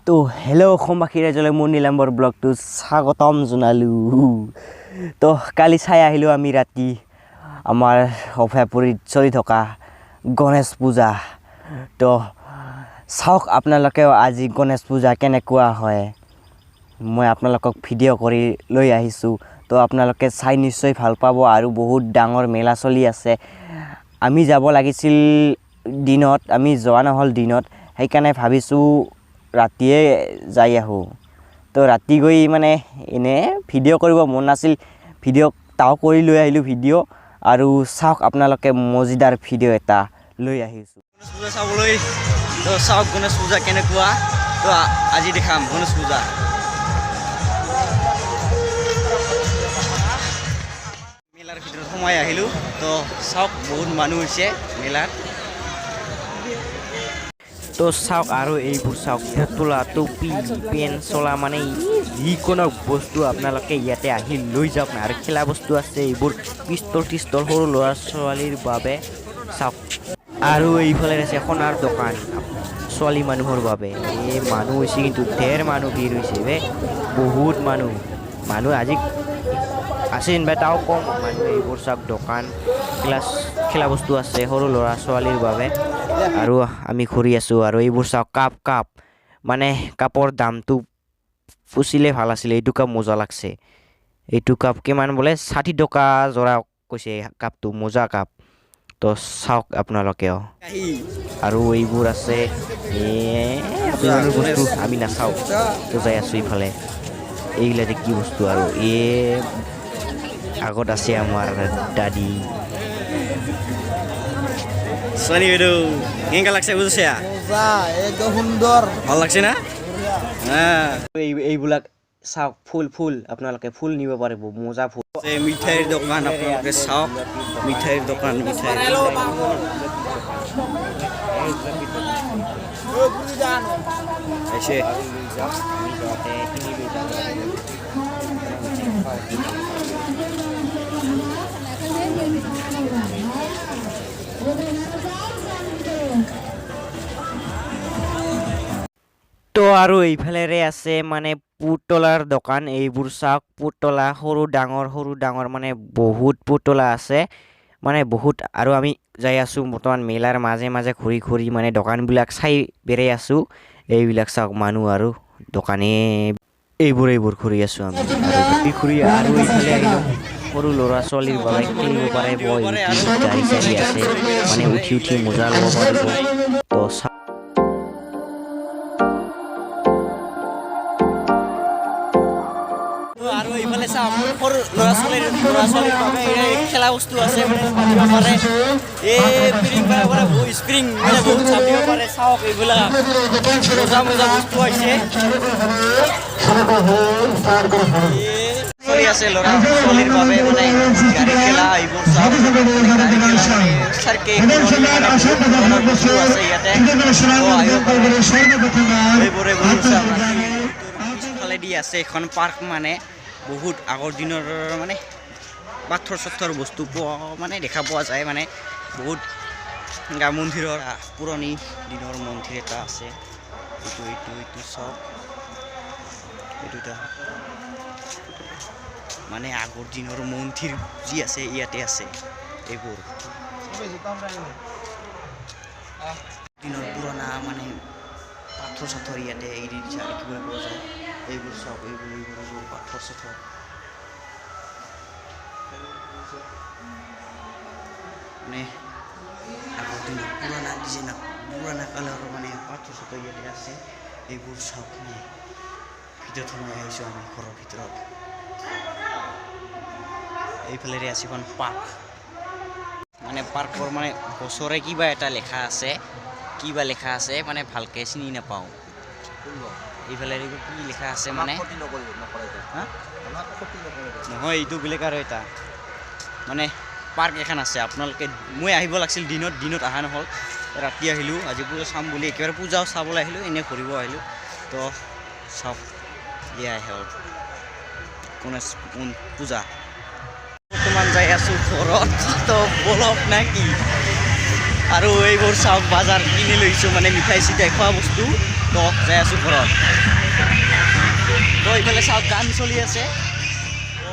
তো হেল্ল' অসমবাসী ৰাইজলৈ মোৰ নীলাম্বৰ ব্লগটো স্বাগতম জনালোঁ। তো কালি চাই আহিলোঁ আমি ৰাতি আমাৰ অভয়াপুৰীত চলি থকা গণেশ পূজা। তো চাওক আপোনালোকেও আজি গণেশ পূজা কেনেকুৱা হয়, মই আপোনালোকক ভিডিঅ' কৰি লৈ আহিছোঁ। তো আপোনালোকে চাই নিশ্চয় ভাল পাব আৰু বহুত ডাঙৰ মেলা চলি আছে। আমি যাব লাগিছিল দিনত, আমি যোৱা নহ'ল দিনত, সেইকাৰণে ভাবিছোঁ ৰাতিয়ে যাই আহোঁ। তো ৰাতি গৈ মানে এনে ভিডিঅ' কৰিব মন নাছিল, ভিডিঅ' তাও কৰি লৈ আহিলোঁ ভিডিঅ'। আৰু চাওক আপোনালোকে মজিদাৰ ভিডিঅ' এটা লৈ আহিছোঁ গণেশ পূজা চাবলৈ। তো চাওক গণেশ পূজা কেনেকুৱা, তো আজি দেখাম গণেশ পূজা। মেলাৰ ভিতৰত সোমাই আহিলোঁ। তো চাওক বহুত মানুহ হৈছে মেলাত। তো চাওক আৰু এইবোৰ চাওক, পুতলা, টুপি, পেন, চলা, মানে যিকোনো বস্তু আপোনালোকে ইয়াতে আহি লৈ যাওক না। আৰু খেলা বস্তু আছে, এইবোৰ পিষ্টল টিষ্টল সৰু ল'ৰা ছোৱালীৰ বাবে চাওক। আৰু এইফালে আছে সোণাৰ দোকান ছোৱালী মানুহৰ বাবে। এই মানুহ হৈছে কিন্তু ঢেৰ মানুহ ভিৰ হৈছে বে, বহুত মানুহ আজি আছে যেনিবা, তাও কম মানুহ। এইবোৰ চাওক দোকান, খেলা বস্তু আছে সৰু ল'ৰা ছোৱালীৰ বাবে। আৰু আমি ঘূৰি আছোঁ। আৰু এইবোৰ চাওক কাপ মানে কাপৰ দামটো পুচিলে ভাল আছিলে। এইটো কাপ মজা লাগছে। এইটো কাপ কিমান বোলে 60 টকা জোৰা কৈছে কাপটো, মজা কাপ। তো চাওক আপোনালোকেও। আৰু এইবোৰ আছে বস্তু, আমি নাচাওঁ। তো যাই আছোঁ ইফালে, এইগিলা যে কি বস্তু। আৰু আগত আছে আমাৰ দাদি সোনি বাইদেউ, কেনেকা লাগছে বুঝছে? একদম সুন্দর, ভাল লাগছে না? হ্যাঁ, এইবিলাক চাওক, ফুল আপোনালোকে ফুল নিব পাৰিব, মজা ফুল। মিঠাইৰ দোকান আপোনালোকে চাওক, মিঠাইৰ দোকান, মিঠাই তো আৰু এইফালেৰে আছে মানে পুতলাৰ দোকান। এইবোৰ চাওক, পুতলা সৰু ডাঙৰ মানে বহুত পুতলা আছে, মানে বহুত। আৰু আমি যাই আছোঁ বৰ্তমান মেলাৰ মাজে মাজে ঘূৰি মানে দোকানবিলাক চাই বেৰাই আছোঁ। এইবিলাক চাওক মানুহ আৰু দোকানে, এইবোৰ ঘূৰি আছোঁ আমি। আৰু এইফালে আহিলোঁ সৰু ল'ৰা ছোৱালীৰ বাবে খেলিব পাৰে, গাড়ী চাড়ী আছে, মানে উঠি মজা ল'ব পাৰিব। তো আৰু এইফালে চাওক, সৰু ল'ৰা ছোৱালীৰ বাবে খেলা বস্তু আছে, মানে চাপিব পাৰে। স্প্ৰিং মানে বহুত চাপিব পাৰে। চাওক এইবিলাক মজা বস্তু হৈছে। চলি আছে ল'ৰা ছোৱালীৰ বাবে, মানে গাড়ী খেলা। এইবোৰ চাওক, গাড়ী খেলা মানে চাৰ্কেল বস্তু আছে ইয়াতে। এইবোৰ পিছফালে দি আছে এখন পাৰ্ক, মানে বহুত আগৰ দিনৰ মানে পাথৰ বস্তু মানে দেখা পোৱা যায়। মানে বহুত মন্দিৰৰ পুৰণি দিনৰ মন্দিৰ এটা আছে। এইটো চাওক, এইটো এটা মানে আগৰ দিনৰ মন্দিৰ যি আছে ইয়াতে আছে। এইবোৰ দিনৰ পুৰণা মানে পাথৰ ইয়াতে এৰি দিছে দেখিবলৈ পোৱা যায়। এইবোৰ চাওক, এইবোৰ পাথৰ মানে আগৰ দিনৰ পুৰণা ডিজাইনৰ, পুৰণা কালাৰৰ মানে পাথৰ ইয়াতে আছে। এইবোৰ চাওক, মানে ভিতৰত সোমাই আহিছোঁ আমি ঘৰৰ ভিতৰত। এইফালেৰে আছে এখন পাৰ্ক, মানে পাৰ্কৰ মানে বছৰে কিবা এটা লেখা আছে, মানে ভালকৈ চিনি নাপাওঁ। এইফালে কি লিখা আছে মানে নহয়, এইটো বেলেগ আৰু এটা মানে পাৰ্ক এখন আছে। আপোনালোকে, মই আহিব লাগিছিল দিনত অহা নহ'ল, ৰাতি আহিলোঁ। আজি পূজা চাম বুলি একেবাৰে পূজাও চাবলৈ আহিলোঁ, এনেই ঘূৰিব আহিলোঁ। তো চাওক, এয়াই হ'ল গণেশ পূজা। বৰ্তমান যাই আছোঁ ঘৰত, তো বলক নে কি। আৰু এইবোৰ চাওক, বজাৰ কিনি লৈছোঁ, মানে মিঠাই চিঠাই খোৱা বস্তু। তো যাই আছোঁ ঘৰত তো এইফালে চাওক গান চলি আছে তো